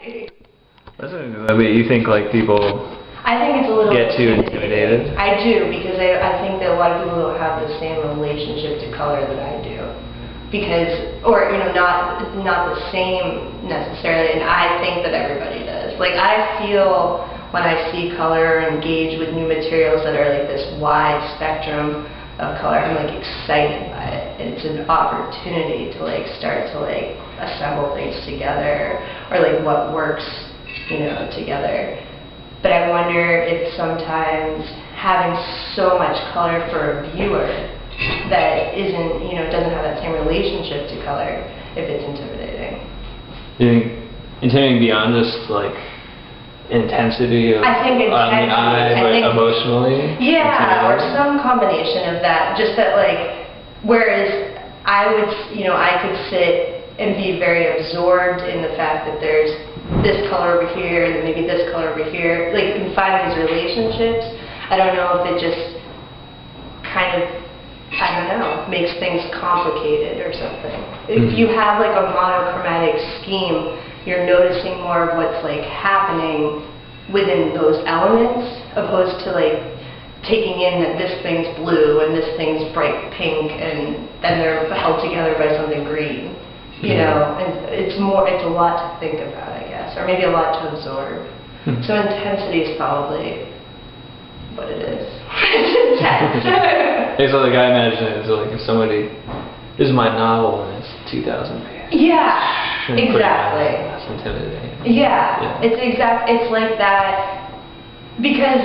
You think like people I think it's a little get too intimidated? I do, because I think that a lot of people don't have the same relationship to color that I do. Because, or, you know, not the same necessarily, and I think that everybody does. Like, I feel when I see color or engage with new materials that are like this wide spectrum of color, I'm like excited by it. It's an opportunity to like start to like assemble things together, or like what works, you know, together. But I wonder if sometimes having so much color for a viewer that isn't, you know, doesn't have that same relationship to color, if it's intimidating. Do you think intimidating beyond just like intensity of I think on the eye, but emotionally? Yeah, or some combination of that. Just that, like, whereas I would, you know, I could sit and be very absorbed in the fact that there's this color over here and maybe this color over here. Like, you can find these relationships. I don't know if it just kind of, I don't know, makes things complicated or something. If you have like a monochromatic scheme, you're noticing more of what's like happening within those elements, opposed to like taking in that this thing's blue and this thing's bright pink and then they're held together by something green. You know, and it's a lot to think about, I guess, or maybe a lot to absorb. So intensity is probably what it is. It's intense. Hey, so like I imagine it as like if somebody, this is my novel and it's 2,000 pages. Yeah, exactly. That's intimidating. Yeah, it's like that, because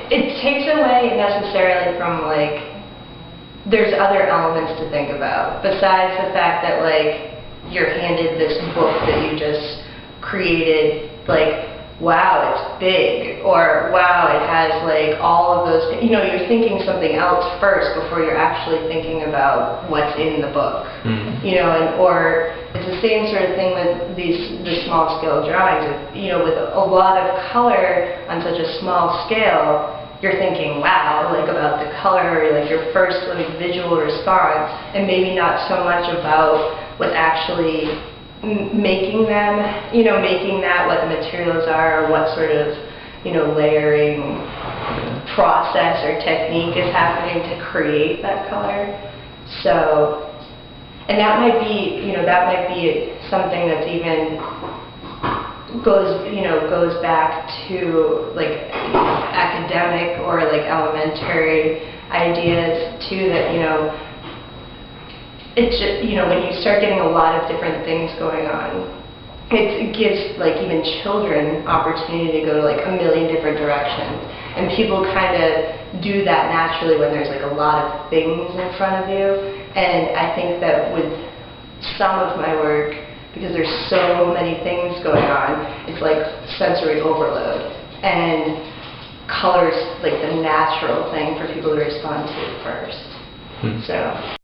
it takes away necessarily from like, there's other elements to think about besides the fact that like you're handed this book that you just created, like, wow, it's big, or wow, it has like all of those, you know, you're thinking something else first before you're actually thinking about what's in the book. You know, and or it's the same sort of thing with the small scale drawings. You know, with a lot of color on such a small scale, you're thinking, wow, like about the color, like your first like visual response, and maybe not so much about what's actually making them, you know, making that what the materials are, or what sort of, you know, layering process or technique is happening to create that color. So, and that might be, you know, that might be something that's even goes back to like academic or like elementary ideas too, that, you know, it's just, you know, when you start getting a lot of different things going on, it gives like even children opportunity to go to like a million different directions, and people kind of do that naturally when there's like a lot of things in front of you. And I think that with some of my work, because there's so many things going on, it's like sensory overload, and color's like the natural thing for people to respond to first. So.